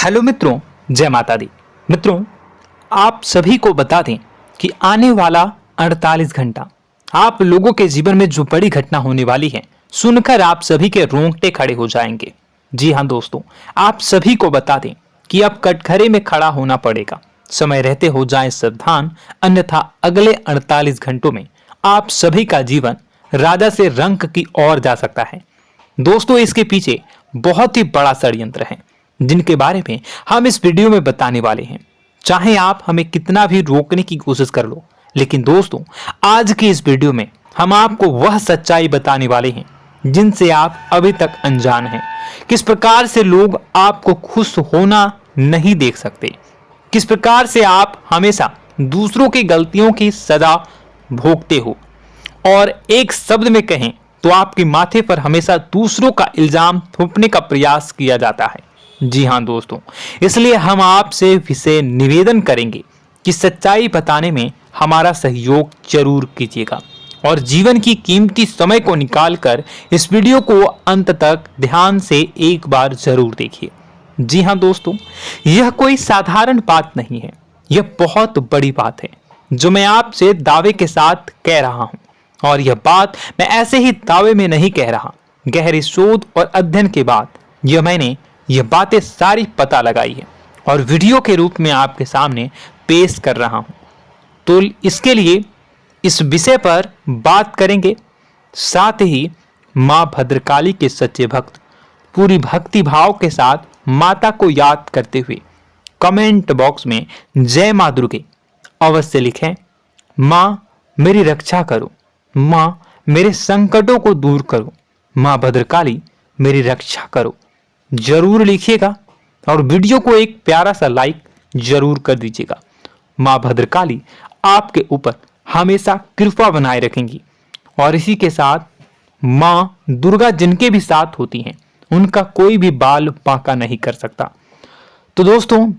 Hello मित्रों, जय माता दी। मित्रों, आप सभी को बता दें कि आने वाला 48 घंटा आप लोगों के जीवन में जो बड़ी घटना होने वाली है, सुनकर आप सभी के रोंगटे खड़े हो जाएंगे। जी हाँ दोस्तों, आप सभी को बता दें कि अब कटघरे में खड़ा होना पड़ेगा। समय रहते हो जाए सावधान, अन्यथा अगले 48 घंटों में आप सभी का जीवन राजा से रंक की ओर जा सकता है। दोस्तों, इसके पीछे बहुत ही बड़ा षड्यंत्र है जिनके बारे में हम इस वीडियो में बताने वाले हैं। चाहे आप हमें कितना भी रोकने की कोशिश कर लो, लेकिन दोस्तों आज की इस वीडियो में हम आपको वह सच्चाई बताने वाले हैं जिनसे आप अभी तक अनजान हैं। किस प्रकार से लोग आपको खुश होना नहीं देख सकते, किस प्रकार से आप हमेशा दूसरों की गलतियों की सजा भोगते हो, और एक शब्द में कहें तो आपके माथे पर हमेशा दूसरों का इल्जाम थोपने का प्रयास किया जाता है। जी हाँ दोस्तों, इसलिए हम आपसे विशेष निवेदन करेंगे कि सच्चाई बताने में हमारा सहयोग जरूर कीजिएगा और जीवन की कीमती समय को निकालकर इस वीडियो को अंत तक ध्यान से एक बार जरूर देखिए। जी हाँ दोस्तों, यह कोई साधारण बात नहीं है, यह बहुत बड़ी बात है जो मैं आपसे दावे के साथ कह रहा हूं। और यह बात मैं ऐसे ही दावे में नहीं कह रहा, गहरी शोध और अध्ययन के बाद मैंने यह बातें सारी पता लगाई है और वीडियो के रूप में आपके सामने पेश कर रहा हूं। तो इसके लिए इस विषय पर बात करेंगे। साथ ही मां भद्रकाली के सच्चे भक्त पूरी भक्ति भाव के साथ माता को याद करते हुए कमेंट बॉक्स में जय मां दुर्गे अवश्य लिखें। मां मेरी रक्षा करो, मां मेरे संकटों को दूर करो, मां भद्रकाली मेरी रक्षा करो, जरूर लिखिएगा और वीडियो को एक प्यारा सा लाइक जरूर कर दीजिएगा। मां भद्रकाली आपके ऊपर हमेशा कृपा बनाए रखेंगी और इसी के साथ मां दुर्गा जिनके भी साथ होती हैं उनका कोई भी बाल बांका नहीं कर सकता। तो दोस्तों,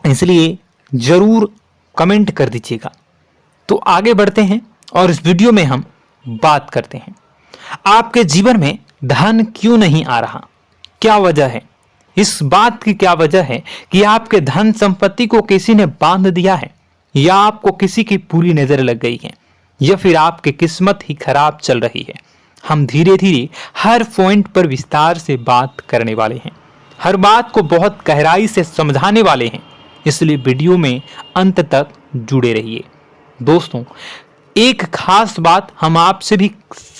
इसलिए जरूर कमेंट कर दीजिएगा। तो आगे बढ़ते हैं और इस वीडियो में हम बात करते हैं, आपके जीवन में धन क्यों नहीं आ रहा, क्या वजह है। इस बात की क्या वजह है कि आपके धन संपत्ति को किसी ने बांध दिया है, या आपको किसी की पूरी नजर लग गई है, या फिर आपकी किस्मत ही खराब चल रही है। हम धीरे धीरे हर पॉइंट पर विस्तार से बात करने वाले हैं, हर बात को बहुत गहराई से समझाने वाले हैं, इसलिए वीडियो में अंत तक जुड़े रहिए। दोस्तों, एक खास बात हम आपसे भी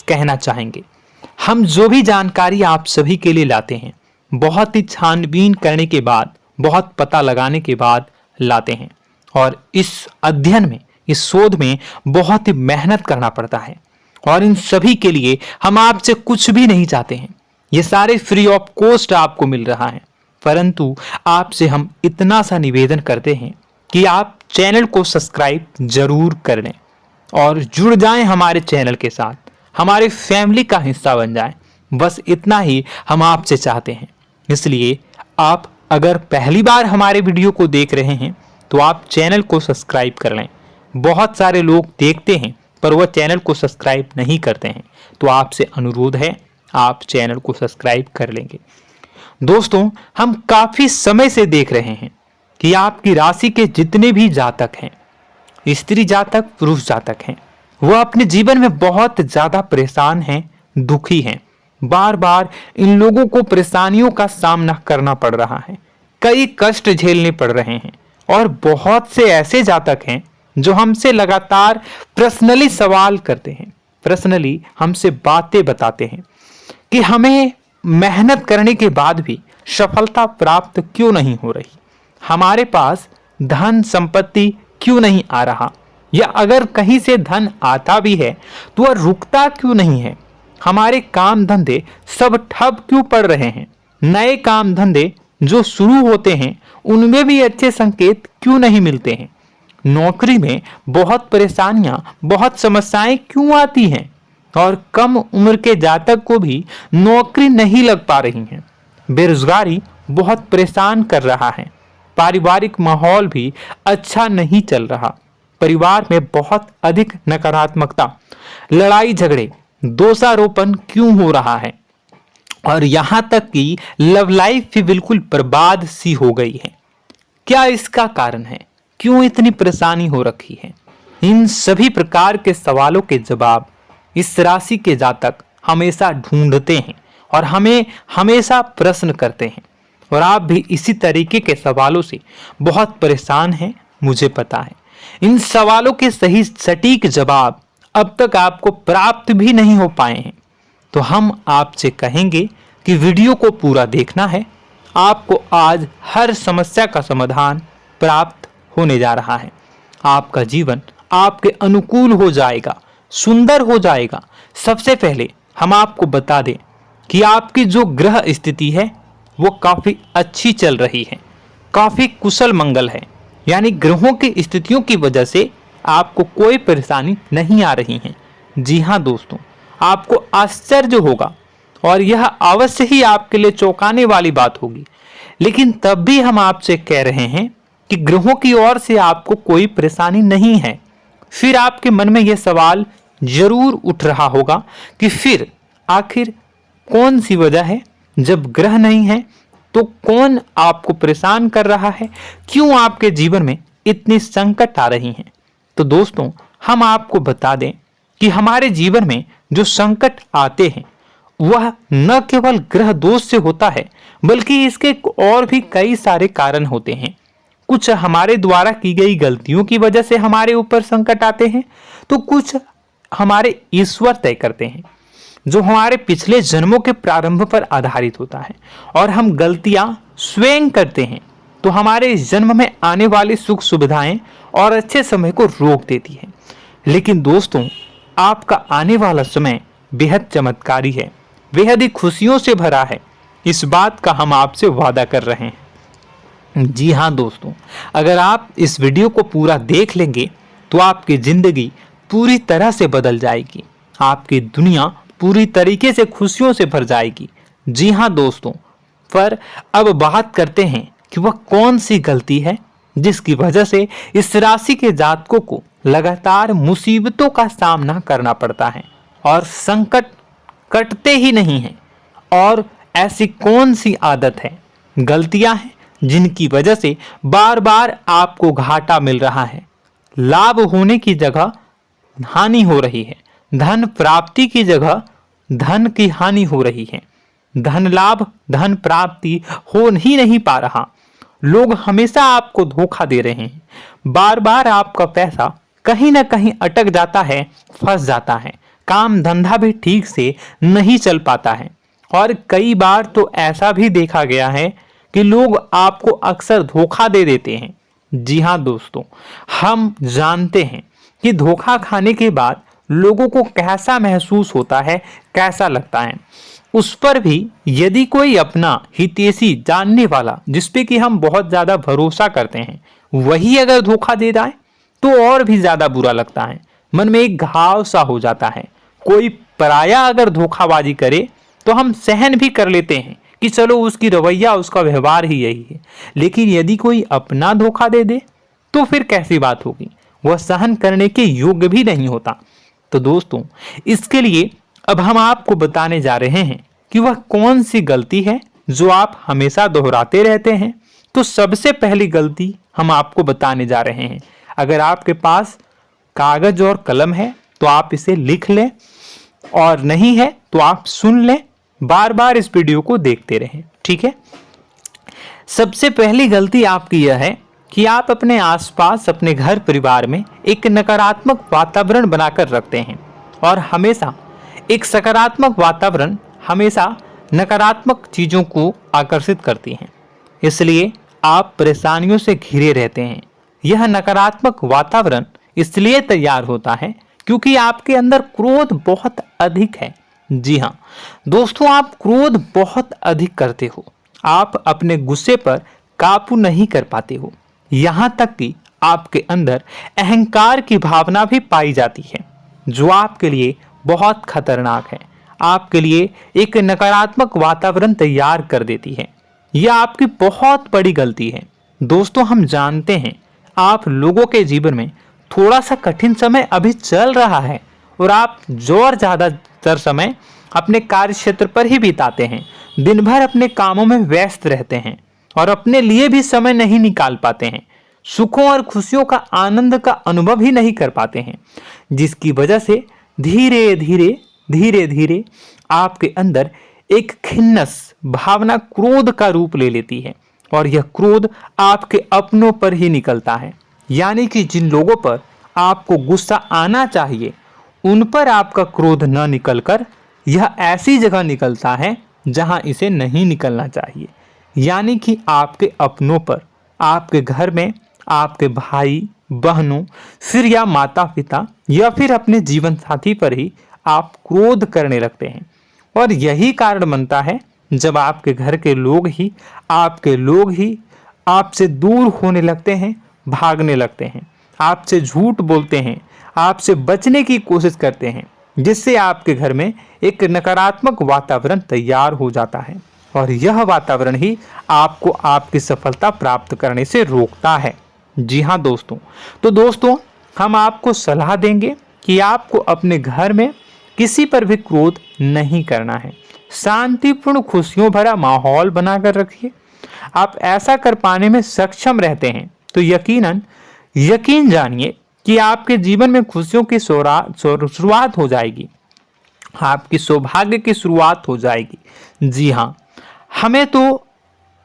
कहना चाहेंगे, हम जो भी जानकारी आप सभी के लिए लाते हैं बहुत ही छानबीन करने के बाद, बहुत पता लगाने के बाद लाते हैं, और इस अध्ययन में, इस शोध में बहुत ही मेहनत करना पड़ता है। और इन सभी के लिए हम आपसे कुछ भी नहीं चाहते हैं, ये सारे फ्री ऑफ कॉस्ट आपको मिल रहा है, परंतु आपसे हम इतना सा निवेदन करते हैं कि आप चैनल को सब्सक्राइब जरूर कर लें और जुड़ जाएं हमारे चैनल के साथ, हमारे फैमिली का हिस्सा बन जाएं। बस इतना ही हम आपसे चाहते हैं। इसलिए आप अगर पहली बार हमारे वीडियो को देख रहे हैं तो आप चैनल को सब्सक्राइब कर लें। बहुत सारे लोग देखते हैं पर वह चैनल को सब्सक्राइब नहीं करते हैं, तो आपसे अनुरोध है आप चैनल को सब्सक्राइब कर लेंगे। दोस्तों, हम काफी समय से देख रहे हैं कि आपकी राशि के जितने भी जातक हैं, स्त्री जातक, पुरुष जातक हैं, वह अपने जीवन में बहुत ज्यादा परेशान हैं, दुखी हैं। बार बार इन लोगों को परेशानियों का सामना करना पड़ रहा है, कई कष्ट झेलने पड़ रहे हैं, और बहुत से ऐसे जातक हैं जो हमसे लगातार पर्सनली सवाल करते हैं, पर्सनली हमसे बातें बताते हैं कि हमें मेहनत करने के बाद भी सफलता प्राप्त क्यों नहीं हो रही, हमारे पास धन संपत्ति क्यों नहीं आ रहा, या अगर कहीं से धन आता भी है तो वह रुकता क्यों नहीं है, हमारे काम धंधे सब ठप क्यों पड़ रहे हैं, नए काम धंधे जो शुरू होते हैं उनमें भी अच्छे संकेत क्यों नहीं मिलते हैं, नौकरी में बहुत परेशानियां, बहुत समस्याएं क्यों आती हैं, और कम उम्र के जातक को भी नौकरी नहीं लग पा रही है, बेरोजगारी बहुत परेशान कर रहा है, पारिवारिक माहौल भी अच्छा नहीं चल रहा, परिवार में बहुत अधिक नकारात्मकता, लड़ाई झगड़े, दोषारोपण क्यों हो रहा है, और यहां तक कि लव लाइफ भी बिल्कुल बर्बाद सी हो गई है। क्या इसका कारण है? क्यों इतनी परेशानी हो रखी है? इन सभी प्रकार के सवालों के जवाब इस राशि के जातक हमेशा ढूंढते हैं और हमें हमेशा प्रश्न करते हैं। और आप भी इसी तरीके के सवालों से बहुत परेशान हैं, मुझे पता है। इन सवालों के सही सटीक जवाब अब तक आपको प्राप्त भी नहीं हो पाए हैं। तो हम आपसे कहेंगे कि वीडियो को पूरा देखना है। आपको आज हर समस्या का समाधान प्राप्त होने जा रहा है। आपका जीवन आपके अनुकूल हो जाएगा, सुंदर हो जाएगा। सबसे पहले हम आपको बता दें कि आपकी जो ग्रह स्थिति है वो काफी अच्छी चल रही है, काफी कुशल मंगल है। यानी ग्रहों की स्थितियों की वजह से आपको कोई परेशानी नहीं आ रही है। जी हाँ दोस्तों, आपको आश्चर्य होगा और यह अवश्य ही आपके लिए चौंकाने वाली बात होगी। लेकिन तब भी हम आपसे कह रहे हैं कि ग्रहों की ओर से आपको कोई परेशानी नहीं है। फिर आपके मन में यह सवाल जरूर उठ रहा होगा कि फिर आखिर कौन सी वजह है? जब ग्रह नहीं है तो कौन आपको परेशान कर रहा है? क्यों आपके जीवन में इतनी संकट आ रही हैं? तो दोस्तों, हम आपको बता दें कि हमारे जीवन में जो संकट आते हैं वह न केवल ग्रह दोष से होता है, बल्कि इसके और भी कई सारे कारण होते हैं। कुछ हमारे द्वारा की गई गलतियों की वजह से हमारे ऊपर संकट आते हैं, तो कुछ हमारे ईश्वर तय करते हैं, जो हमारे पिछले जन्मों के प्रारंभ पर आधारित होता है। और हम गलतियां स्वयं करते हैं तो हमारे इस जन्म में आने वाली सुख सुविधाएं और अच्छे समय को रोक देती है। लेकिन दोस्तों, आपका आने वाला समय बेहद चमत्कारी है, बेहद ही खुशियों से भरा है। इस बात का हम आपसे वादा कर रहे हैं। जी हाँ दोस्तों, अगर आप इस वीडियो को पूरा देख लेंगे तो आपकी जिंदगी पूरी तरह से बदल जाएगी, आपकी दुनिया पूरी तरीके से खुशियों से भर जाएगी। जी हाँ दोस्तों, पर अब बात करते हैं कि वह कौन सी गलती है जिसकी वजह से इस राशि के जातकों को लगातार मुसीबतों का सामना करना पड़ता है और संकट कटते ही नहीं हैं। और ऐसी कौन सी आदत है, गलतियां हैं जिनकी वजह से बार बार आपको घाटा मिल रहा है, लाभ होने की जगह हानि हो रही है, धन प्राप्ति की जगह धन की हानि हो रही है, धन लाभ धन प्राप्ति हो ही नहीं पा रहा, लोग हमेशा आपको धोखा दे रहे हैं, बार बार आपका पैसा कहीं ना कहीं अटक जाता है, फंस जाता है, काम धंधा भी ठीक से नहीं चल पाता है। और कई बार तो ऐसा भी देखा गया है कि लोग आपको अक्सर धोखा दे देते हैं। जी हाँ दोस्तों, हम जानते हैं कि धोखा खाने के बाद लोगों को कैसा महसूस होता है, कैसा लगता है। उस पर भी यदि कोई अपना हितैषी जानने वाला, जिसपे कि हम बहुत ज्यादा भरोसा करते हैं, वही अगर धोखा दे जाए तो और भी ज्यादा बुरा लगता है, मन में एक घाव सा हो जाता है। कोई पराया अगर धोखाबाजी करे तो हम सहन भी कर लेते हैं कि चलो उसकी रवैया, उसका व्यवहार ही यही है। लेकिन यदि कोई अपना धोखा दे दे तो फिर कैसी बात होगी, वह सहन करने के योग्य भी नहीं होता। तो दोस्तों, इसके लिए अब हम आपको बताने जा रहे हैं कि वह कौन सी गलती है जो आप हमेशा दोहराते रहते हैं। तो सबसे पहली गलती हम आपको बताने जा रहे हैं। अगर आपके पास कागज और कलम है तो आप इसे लिख लें, और नहीं है तो आप सुन लें, बार बार इस वीडियो को देखते रहें, ठीक है। सबसे पहली गलती आपकी यह है कि आप अपने आसपास, अपने घर परिवार में एक नकारात्मक वातावरण बनाकर रखते हैं। और हमेशा एक सकारात्मक वातावरण हमेशा नकारात्मक चीजों को आकर्षित करती हैं, इसलिए आप परेशानियों से घिरे रहते हैं। यह नकारात्मक वातावरण इसलिए तैयार होता है क्योंकि आपके अंदर क्रोध बहुत अधिक है। जी हाँ दोस्तों, आप क्रोध बहुत अधिक करते हो, आप अपने गुस्से पर काबू नहीं कर पाते हो, यहाँ तक कि आपके अंदर अहंकार की भावना भी पाई जाती है, जो आपके लिए बहुत खतरनाक है, आपके लिए एक नकारात्मक वातावरण तैयार कर देती है। यह आपकी बहुत बड़ी गलती है। दोस्तों, हम जानते हैं आप लोगों के जीवन में थोड़ा सा कठिन समय अभी चल रहा है और आप और ज्यादातर समय अपने कार्य क्षेत्र पर ही बिताते हैं, दिन भर अपने कामों में व्यस्त रहते हैं और अपने लिए भी समय नहीं निकाल पाते हैं, सुखों और खुशियों का आनंद का अनुभव ही नहीं कर पाते हैं, जिसकी वजह से धीरे धीरे धीरे धीरे आपके अंदर एक खिन्नस भावना क्रोध का रूप ले लेती है और यह क्रोध आपके अपनों पर ही निकलता है। यानी कि जिन लोगों पर आपको गुस्सा आना चाहिए उन पर आपका क्रोध न निकलकर यह ऐसी जगह निकलता है जहां इसे नहीं निकलना चाहिए। यानी कि आपके अपनों पर, आपके घर में आपके भाई बहनों, फिर या माता पिता या फिर अपने जीवन साथी पर ही आप क्रोध करने लगते हैं। और यही कारण बनता है जब आपके घर के लोग ही आपसे दूर होने लगते हैं, भागने लगते हैं, आपसे झूठ बोलते हैं, आपसे बचने की कोशिश करते हैं, जिससे आपके घर में एक नकारात्मक वातावरण तैयार हो जाता है और यह वातावरण ही आपको आपकी सफलता प्राप्त करने से रोकता है। जी हाँ दोस्तों, तो दोस्तों हम आपको सलाह देंगे कि आपको अपने घर में किसी पर भी क्रोध नहीं करना है। शांतिपूर्ण खुशियों भरा माहौल बनाकर रखिए। आप ऐसा कर पाने में सक्षम रहते हैं तो यकीन जानिए कि आपके जीवन में खुशियों की शुरुआत हो जाएगी, आपकी सौभाग्य की शुरुआत हो जाएगी। जी हाँ, हमें तो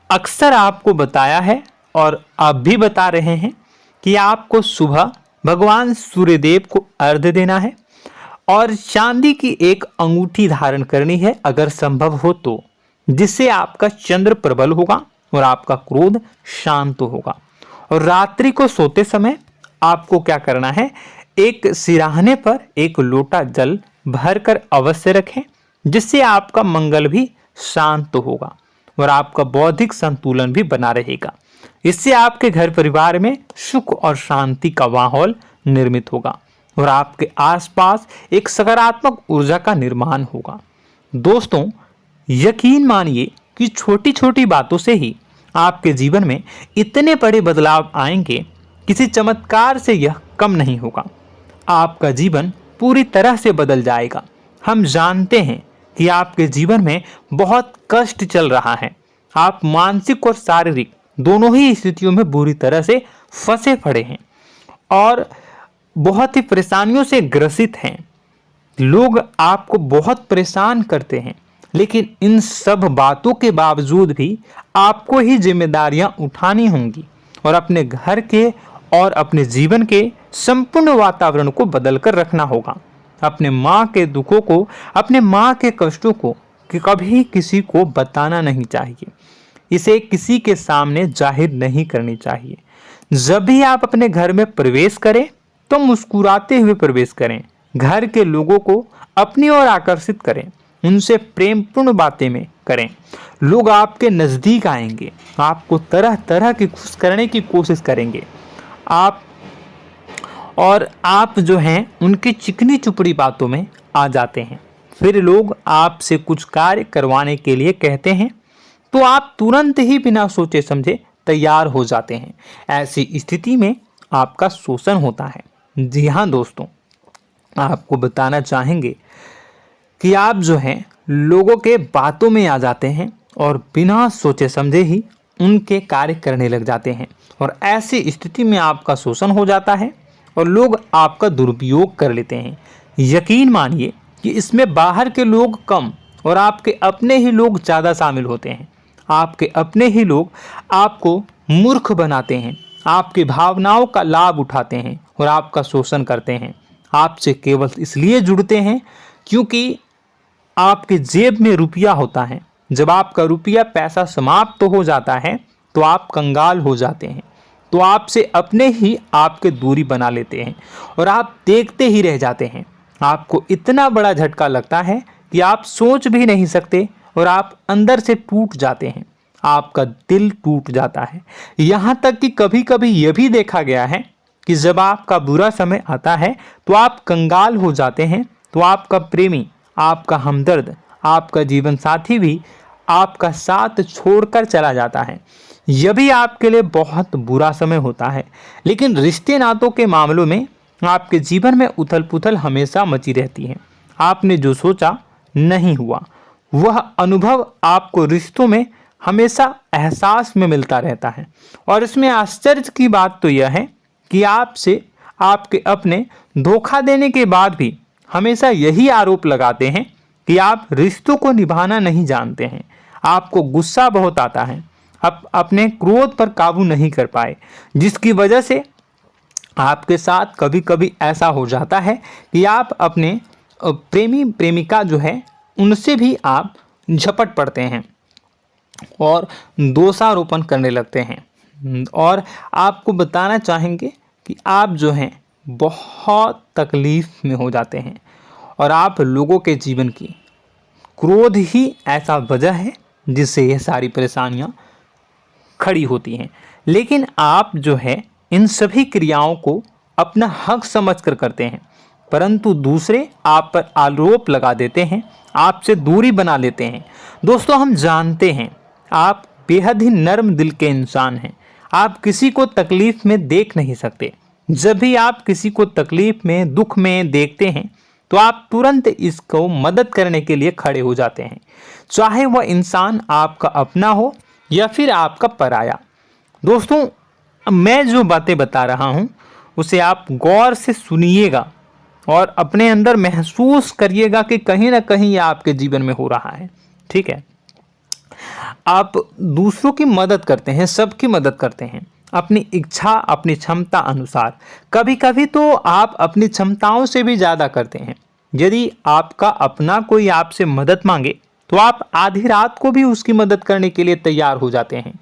अक्सर आपको बताया है और आप भी बता रहे हैं कि आपको सुबह भगवान सूर्यदेव को अर्घ्य देना है और चांदी की एक अंगूठी धारण करनी है अगर संभव हो तो, जिससे आपका चंद्र प्रबल होगा और आपका क्रोध शांत होगा। और रात्रि को सोते समय आपको क्या करना है, एक सिराहने पर एक लोटा जल भरकर अवश्य रखें, जिससे आपका मंगल भी शांत होगा और आपका बौद्धिक संतुलन भी बना रहेगा। इससे आपके घर परिवार में सुख और शांति का माहौल निर्मित होगा और आपके आसपास एक सकारात्मक ऊर्जा का निर्माण होगा। दोस्तों यकीन मानिए कि छोटी छोटी बातों से ही आपके जीवन में इतने बड़े बदलाव आएंगे, किसी चमत्कार से यह कम नहीं होगा। आपका जीवन पूरी तरह से बदल जाएगा। हम जानते हैं कि आपके जीवन में बहुत कष्ट चल रहा है, आप मानसिक और शारीरिक दोनों ही स्थितियों में बुरी तरह से फंसे पड़े हैं और बहुत ही परेशानियों से ग्रसित हैं। लोग आपको बहुत परेशान करते हैं, लेकिन इन सब बातों के बावजूद भी आपको ही जिम्मेदारियां उठानी होंगी और अपने घर के और अपने जीवन के संपूर्ण वातावरण को बदलकर रखना होगा। अपने माँ के दुखों को, अपने माँ के कष्टों को कभी किसी को बताना नहीं चाहिए, इसे किसी के सामने जाहिर नहीं करनी चाहिए। जब भी आप अपने घर में प्रवेश करें तो मुस्कुराते हुए प्रवेश करें, घर के लोगों को अपनी ओर आकर्षित करें, उनसे प्रेमपूर्ण बातें में करें। लोग आपके नज़दीक आएंगे, आपको तरह तरह की खुश करने की कोशिश करेंगे। आप जो हैं उनकी चिकनी चुपड़ी बातों में आ जाते हैं। फिर लोग आपसे कुछ कार्य करवाने के लिए कहते हैं तो आप तुरंत ही बिना सोचे समझे तैयार हो जाते हैं। ऐसी स्थिति में आपका शोषण होता है। जी हाँ दोस्तों, आपको बताना चाहेंगे कि आप जो हैं लोगों के बातों में आ जाते हैं और बिना सोचे समझे ही उनके कार्य करने लग जाते हैं और ऐसी स्थिति में आपका शोषण हो जाता है और लोग आपका दुरुपयोग कर लेते हैं। यकीन मानिए कि इसमें बाहर के लोग कम और आपके अपने ही लोग ज़्यादा शामिल होते हैं। आपके अपने ही लोग आपको मूर्ख बनाते हैं, आपकी भावनाओं का लाभ उठाते हैं और आपका शोषण करते हैं। आपसे केवल इसलिए जुड़ते हैं क्योंकि आपके जेब में रुपया होता है। जब आपका रुपया पैसा समाप्त हो जाता है तो आप कंगाल हो जाते हैं, तो आपसे अपने ही आपके दूरी बना लेते हैं और आप देखते ही रह जाते हैं। आपको इतना बड़ा झटका लगता है कि आप सोच भी नहीं सकते और आप अंदर से टूट जाते हैं, आपका दिल टूट जाता है। यहाँ तक कि कभी कभी यह भी देखा गया है कि जब आपका बुरा समय आता है तो आप कंगाल हो जाते हैं, तो आपका प्रेमी, आपका हमदर्द, आपका जीवन साथी भी आपका साथ छोड़कर चला जाता है। यह भी आपके लिए बहुत बुरा समय होता है। लेकिन रिश्ते नातों के मामलों में आपके जीवन में उथल पुथल हमेशा मची रहती है। आपने जो सोचा नहीं हुआ। वह अनुभव आपको रिश्तों में हमेशा एहसास में मिलता रहता है। और इसमें आश्चर्य की बात तो यह है कि आपसे आपके अपने धोखा देने के बाद भी हमेशा यही आरोप लगाते हैं कि आप रिश्तों को निभाना नहीं जानते हैं। आपको गुस्सा बहुत आता है, आप अपने क्रोध पर काबू नहीं कर पाए, जिसकी वजह से आपके साथ कभी कभी ऐसा हो जाता है कि आप अपने प्रेमी प्रेमिका जो है उनसे भी आप झपट पड़ते हैं और दोषारोपण करने लगते हैं। और आपको बताना चाहेंगे कि आप जो हैं बहुत तकलीफ में हो जाते हैं और आप लोगों के जीवन की क्रोध ही ऐसा वजह है जिससे यह सारी परेशानियां खड़ी होती हैं। लेकिन आप जो है इन सभी क्रियाओं को अपना हक समझकर करते हैं, परंतु दूसरे आप पर आरोप लगा देते हैं, आपसे दूरी बना लेते हैं। दोस्तों, हम जानते हैं आप बेहद ही नर्म दिल के इंसान हैं। आप किसी को तकलीफ में देख नहीं सकते। जब भी आप किसी को तकलीफ में, दुख में देखते हैं तो आप तुरंत इसको मदद करने के लिए खड़े हो जाते हैं, चाहे वह इंसान आपका अपना हो या फिर आपका पराया। दोस्तों, मैं जो बातें बता रहा हूं उसे आप गौर से सुनिएगा और अपने अंदर महसूस करिएगा कि कहीं ना कहीं यह आपके जीवन में हो रहा है। ठीक है, आप दूसरों की मदद करते हैं, सबकी मदद करते हैं अपनी इच्छा, अपनी क्षमता अनुसार। कभी कभी तो आप अपनी क्षमताओं से भी ज़्यादा करते हैं। यदि आपका अपना कोई आपसे मदद मांगे तो आप आधी रात को भी उसकी मदद करने के लिए तैयार हो जाते हैं।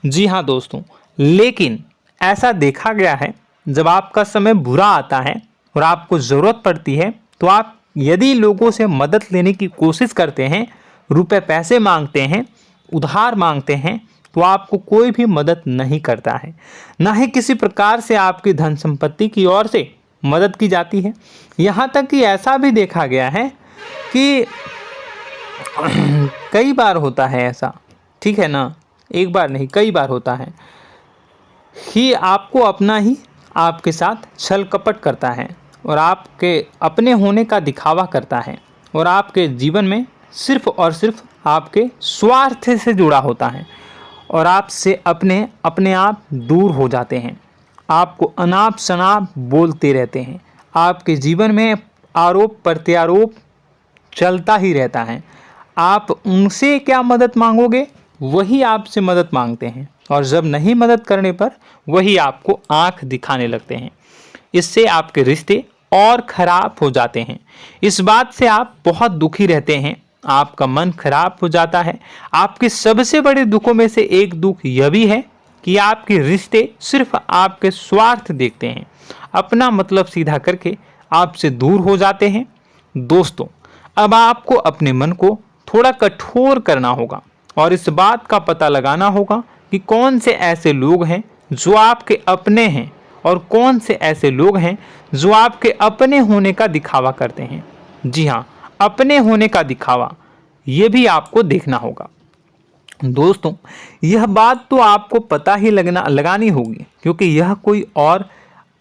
जी हाँ दोस्तों, लेकिन ऐसा देखा गया है जब आपका समय बुरा आता है और आपको ज़रूरत पड़ती है तो आप यदि लोगों से मदद लेने की कोशिश करते हैं, रुपए पैसे मांगते हैं, उधार मांगते हैं, तो आपको कोई भी मदद नहीं करता है। ना ही किसी प्रकार से आपकी धन संपत्ति की ओर से मदद की जाती है। यहाँ तक कि ऐसा भी देखा गया है कि कई बार होता है ऐसा, ठीक है ना, एक बार नहीं कई बार होता है कि आपको अपना ही आपके साथ छल कपट करता है और आपके अपने होने का दिखावा करता है और आपके जीवन में सिर्फ और सिर्फ आपके स्वार्थ से जुड़ा होता है और आपसे अपने आप दूर हो जाते हैं। आपको अनाप शनाप बोलते रहते हैं। आपके जीवन में आरोप प्रत्यारोप चलता ही रहता है। आप उनसे क्या मदद मांगोगे, वही आपसे मदद मांगते हैं और जब नहीं मदद करने पर वही आपको आंख दिखाने लगते हैं। इससे आपके रिश्ते और खराब हो जाते हैं। इस बात से आप बहुत दुखी रहते हैं, आपका मन खराब हो जाता है। आपके सबसे बड़े दुखों में से एक दुख यह भी है कि आपके रिश्ते सिर्फ आपके स्वार्थ देखते हैं, अपना मतलब सीधा करके आपसे दूर हो जाते हैं। दोस्तों, अब आपको अपने मन को थोड़ा कठोर करना होगा और इस बात का पता लगाना होगा कि कौन से ऐसे लोग हैं जो आपके अपने हैं और कौन से ऐसे लोग हैं जो आपके अपने होने का दिखावा करते हैं। जी हाँ, अपने होने का दिखावा, ये भी आपको देखना होगा। दोस्तों, यह बात तो आपको पता ही लगानी होगी, क्योंकि यह कोई और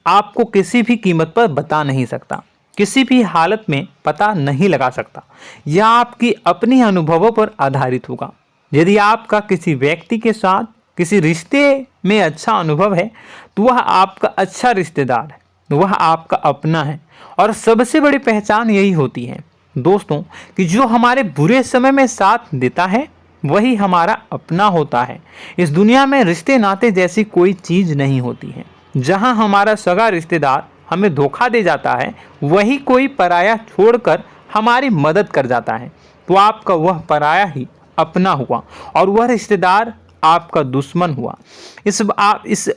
आपको किसी भी कीमत पर बता नहीं सकता, किसी भी हालत में पता नहीं लगा सकता। यह आपकी अपनी अनुभवों पर आधारित होगा। यदि आपका किसी व्यक्ति के साथ किसी रिश्ते में अच्छा अनुभव है तो वह आपका अच्छा रिश्तेदार है, वह आपका अपना है। और सबसे बड़ी पहचान यही होती है दोस्तों कि जो हमारे बुरे समय में साथ देता है वही हमारा अपना होता है। इस दुनिया में रिश्ते नाते जैसी कोई चीज़ नहीं होती है। जहां हमारा सगा रिश्तेदार हमें धोखा दे जाता है, वही कोई पराया छोड़कर हमारी मदद कर जाता है, तो आपका वह पराया ही अपना हुआ और वह रिश्तेदार आपका दुश्मन हुआ। इस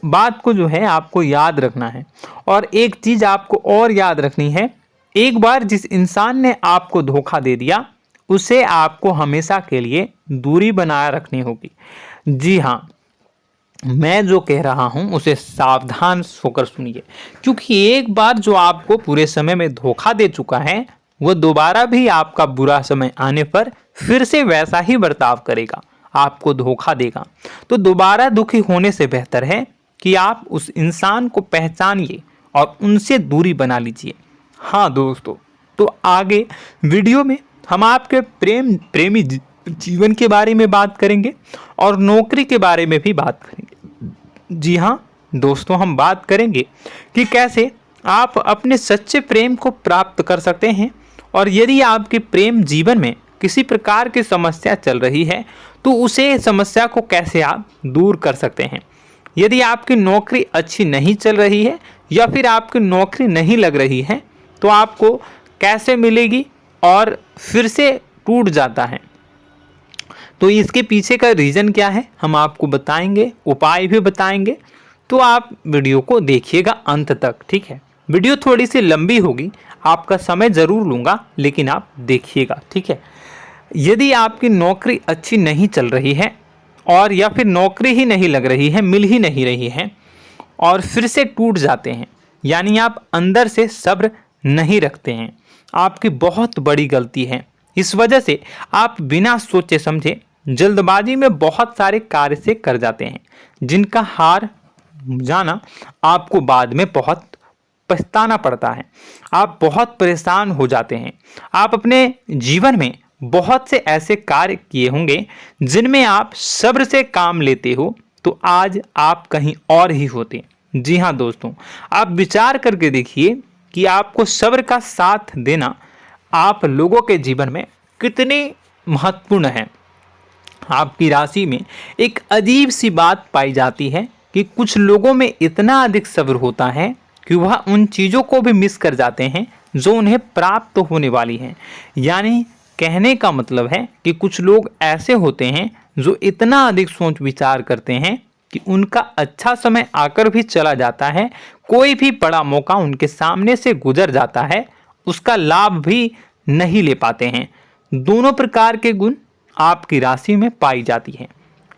बात को जो है आपको याद रखना है। और एक चीज़ आपको और याद रखनी है, एक बार जिस इंसान ने आपको धोखा दे दिया उसे आपको हमेशा के लिए दूरी बनाए रखनी होगी। जी हाँ, मैं जो कह रहा हूं उसे सावधान होकर सुनिए, क्योंकि एक बार जो आपको पूरे समय में धोखा दे चुका है वह दोबारा भी आपका बुरा समय आने पर फिर से वैसा ही बर्ताव करेगा, आपको धोखा देगा। तो दोबारा दुखी होने से बेहतर है कि आप उस इंसान को पहचानिए और उनसे दूरी बना लीजिए। हाँ दोस्तों, तो आगे वीडियो में हम आपके प्रेमी जीवन के बारे में बात करेंगे और नौकरी के बारे में भी बात करेंगे। जी हाँ दोस्तों, हम बात करेंगे कि कैसे आप अपने सच्चे प्रेम को प्राप्त कर सकते हैं, और यदि आपके प्रेम जीवन में किसी प्रकार की समस्या चल रही है तो उसे समस्या को कैसे आप दूर कर सकते हैं। यदि आपकी नौकरी अच्छी नहीं चल रही है या फिर आपकी नौकरी नहीं लग रही है तो आपको कैसे मिलेगी और फिर से टूट जाता है, तो इसके पीछे का रीज़न क्या है हम आपको बताएंगे, उपाय भी बताएंगे। तो आप वीडियो को देखिएगा अंत तक, ठीक है। वीडियो थोड़ी सी लंबी होगी, आपका समय ज़रूर लूँगा, लेकिन आप देखिएगा, ठीक है। यदि आपकी नौकरी अच्छी नहीं चल रही है और या फिर नौकरी ही नहीं लग रही है, मिल ही नहीं रही है और फिर से टूट जाते हैं, यानी आप अंदर से सब्र नहीं रखते हैं, आपकी बहुत बड़ी गलती है। इस वजह से आप बिना सोचे समझे जल्दबाजी में बहुत सारे कार्य से कर जाते हैं, जिनका हार जाना आपको बाद में बहुत पछताना पड़ता है। आप बहुत परेशान हो जाते हैं। आप अपने जीवन में बहुत से ऐसे कार्य किए होंगे जिनमें आप सब्र से काम लेते हो, तो आज आप कहीं और ही होते। जी हाँ दोस्तों, आप विचार करके देखिए कि आपको सब्र का साथ देना आप लोगों के जीवन में कितने महत्वपूर्ण है। आपकी राशि में एक अजीब सी बात पाई जाती है कि कुछ लोगों में इतना अधिक सब्र होता है कि वह उन चीज़ों को भी मिस कर जाते हैं जो उन्हें प्राप्त होने वाली हैं। यानी कहने का मतलब है कि कुछ लोग ऐसे होते हैं जो इतना अधिक सोच विचार करते हैं कि उनका अच्छा समय आकर भी चला जाता है, कोई भी बड़ा मौका उनके सामने से गुजर जाता है, उसका लाभ भी नहीं ले पाते हैं। दोनों प्रकार के गुण आपकी राशि में पाई जाती हैं।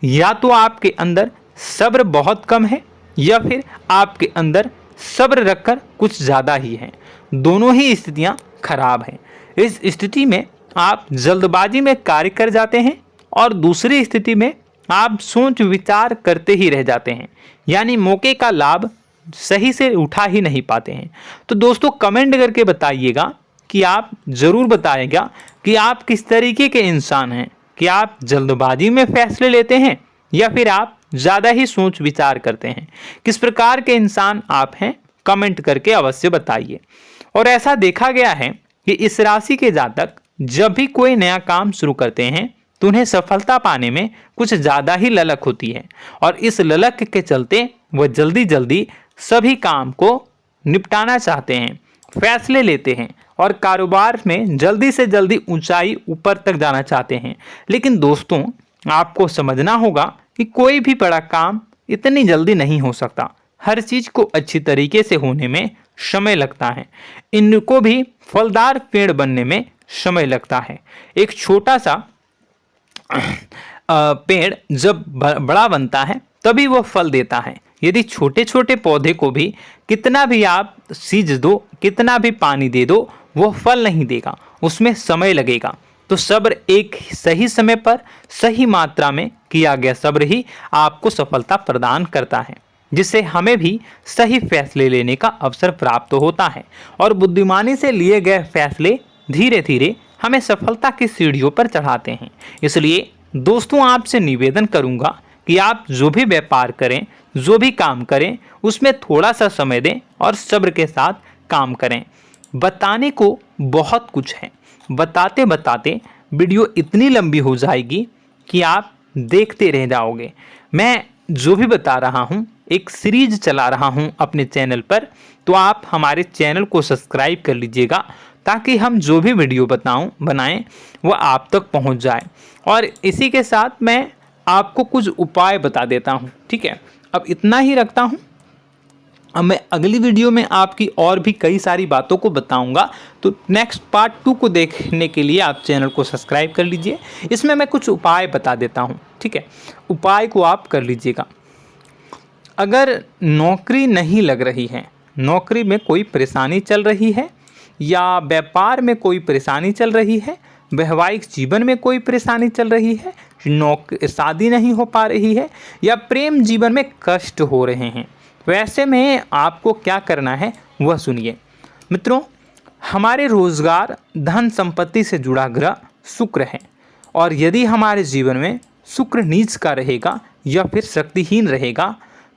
या तो आपके अंदर सब्र बहुत कम है या फिर आपके अंदर सब्र रखकर कुछ ज़्यादा ही है। दोनों ही स्थितियाँ खराब हैं। इस स्थिति में आप जल्दबाजी में कार्य कर जाते हैं और दूसरी स्थिति में आप सोच विचार करते ही रह जाते हैं, यानी मौके का लाभ सही से उठा ही नहीं पाते हैं। तो दोस्तों कमेंट करके बताइएगा कि आप ज़रूर बताइएगा कि आप किस तरीके के इंसान हैं, कि आप जल्दबाजी में फैसले लेते हैं या फिर आप ज़्यादा ही सोच विचार करते हैं। किस प्रकार के इंसान आप हैं, कमेंट करके अवश्य बताइए। और ऐसा देखा गया है कि इस राशि के जातक जब भी कोई नया काम शुरू करते हैं तो उन्हें सफलता पाने में कुछ ज़्यादा ही ललक होती है, और इस ललक के चलते वह जल्दी जल्दी सभी काम को निपटाना चाहते हैं, फैसले लेते हैं और कारोबार में जल्दी से जल्दी ऊंचाई ऊपर तक जाना चाहते हैं। लेकिन दोस्तों आपको समझना होगा कि कोई भी बड़ा काम इतनी जल्दी नहीं हो सकता। हर चीज़ को अच्छी तरीके से होने में समय लगता है। इनको भी फलदार पेड़ बनने में समय लगता है। एक छोटा सा पेड़ जब बड़ा बनता है तभी वो फल देता है। यदि छोटे छोटे पौधे को भी कितना भी आप सींच दो, कितना भी पानी दे दो, वो फल नहीं देगा, उसमें समय लगेगा। तो सब्र एक सही समय पर सही मात्रा में किया गया सब्र ही आपको सफलता प्रदान करता है, जिससे हमें भी सही फैसले लेने का अवसर प्राप्त होता है और बुद्धिमानी से लिए गए फैसले धीरे धीरे हमें सफलता की सीढ़ियों पर चढ़ाते हैं। इसलिए दोस्तों आपसे निवेदन करूंगा कि आप जो भी व्यापार करें, जो भी काम करें, उसमें थोड़ा सा समय दें और सब्र के साथ काम करें। बताने को बहुत कुछ है, बताते बताते वीडियो इतनी लंबी हो जाएगी कि आप देखते रह जाओगे। मैं जो भी बता रहा हूँ एक सीरीज चला रहा हूँ अपने चैनल पर, तो आप हमारे चैनल को सब्सक्राइब कर लीजिएगा ताकि हम जो भी वीडियो बनाएं वो आप तक पहुँच जाए। और इसी के साथ मैं आपको कुछ उपाय बता देता हूँ, ठीक है। अब इतना ही रखता हूँ। अब मैं अगली वीडियो में आपकी और भी कई सारी बातों को बताऊंगा, तो नेक्स्ट पार्ट 2 को देखने के लिए आप चैनल को सब्सक्राइब कर लीजिए। इसमें मैं कुछ उपाय बता देता हूं, ठीक है। उपाय को आप कर लीजिएगा। अगर नौकरी नहीं लग रही है, नौकरी में कोई परेशानी चल रही है, या व्यापार में कोई परेशानी चल रही है, वैवाहिक जीवन में कोई परेशानी चल रही है, शादी नहीं हो पा रही है, या प्रेम जीवन में कष्ट हो रहे हैं, वैसे में आपको क्या करना है वह सुनिए। मित्रों, हमारे रोजगार धन संपत्ति से जुड़ा ग्रह शुक्र है, और यदि हमारे जीवन में शुक्र नीच का रहेगा या फिर शक्तिहीन रहेगा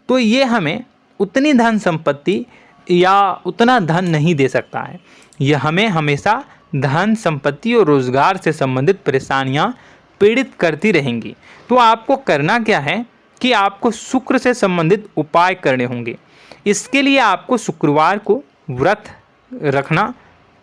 तो ये हमें उतनी धन संपत्ति या उतना धन नहीं दे सकता है। यह हमें हमेशा धन संपत्ति और रोजगार से संबंधित परेशानियां पीड़ित करती रहेंगी। तो आपको करना क्या है कि आपको शुक्र से संबंधित उपाय करने होंगे। इसके लिए आपको शुक्रवार को व्रत रखना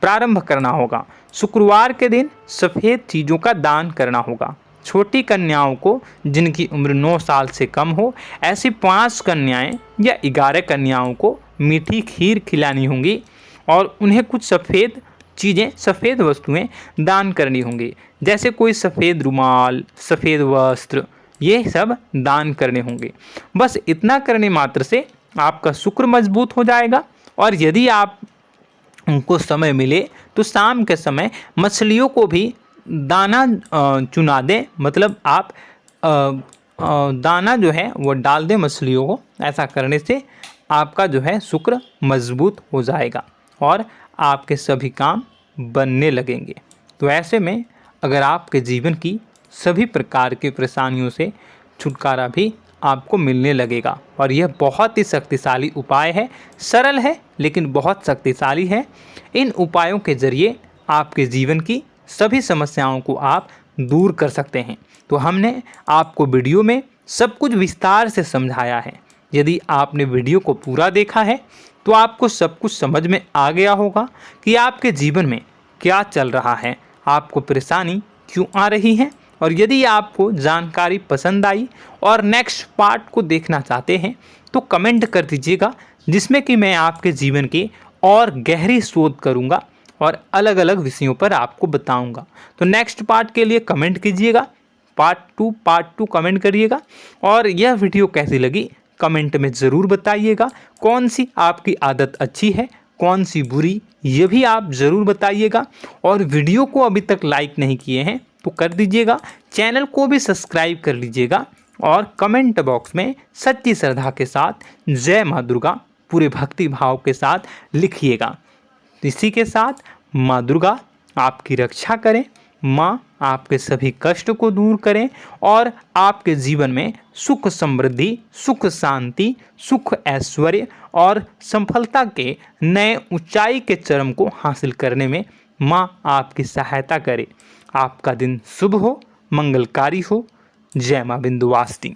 प्रारंभ करना होगा। शुक्रवार के दिन सफ़ेद चीज़ों का दान करना होगा। छोटी कन्याओं को जिनकी उम्र 9 साल से कम हो, ऐसी 5 कन्याएं या 11 कन्याओं को मीठी खीर खिलानी होंगी और उन्हें कुछ सफ़ेद चीज़ें, सफ़ेद वस्तुएं दान करनी होंगी, जैसे कोई सफ़ेद रुमाल, सफ़ेद वस्त्र, ये सब दान करने होंगे। बस इतना करने मात्र से आपका शुक्र मजबूत हो जाएगा। और यदि आप उनको समय मिले तो शाम के समय मछलियों को भी दाना चुना दें, मतलब आप दाना जो है वो डाल दें मछलियों को। ऐसा करने से आपका जो है शुक्र मजबूत हो जाएगा और आपके सभी काम बनने लगेंगे। तो ऐसे में अगर आपके जीवन की सभी प्रकार की परेशानियों से छुटकारा भी आपको मिलने लगेगा। और यह बहुत ही शक्तिशाली उपाय है, सरल है लेकिन बहुत शक्तिशाली है। इन उपायों के ज़रिए आपके जीवन की सभी समस्याओं को आप दूर कर सकते हैं। तो हमने आपको वीडियो में सब कुछ विस्तार से समझाया है। यदि आपने वीडियो को पूरा देखा है तो आपको सब कुछ समझ में आ गया होगा कि आपके जीवन में क्या चल रहा है, आपको परेशानी क्यों आ रही है। और यदि आपको जानकारी पसंद आई और नेक्स्ट पार्ट को देखना चाहते हैं तो कमेंट कर दीजिएगा, जिसमें कि मैं आपके जीवन की और गहरी शोध करूंगा और अलग अलग विषयों पर आपको बताऊंगा। तो नेक्स्ट पार्ट के लिए कमेंट कीजिएगा, पार्ट टू कमेंट करिएगा। और यह वीडियो कैसी लगी कमेंट में ज़रूर बताइएगा। कौन सी आपकी आदत अच्छी है, कौन सी बुरी, ये भी आप ज़रूर बताइएगा। और वीडियो को अभी तक लाइक नहीं किए हैं तो कर दीजिएगा, चैनल को भी सब्सक्राइब कर लीजिएगा और कमेंट बॉक्स में सच्ची श्रद्धा के साथ जय माँ दुर्गा पूरे भक्ति भाव के साथ लिखिएगा। इसी के साथ माँ दुर्गा आपकी रक्षा करें, माँ आपके सभी कष्ट को दूर करें और आपके जीवन में सुख समृद्धि, सुख शांति, सुख ऐश्वर्य और सफलता के नए ऊंचाई के चरम को हासिल करने में माँ आपकी सहायता करे। आपका दिन शुभ हो, मंगलकारी हो। जय माँ विंध्यवासिनी।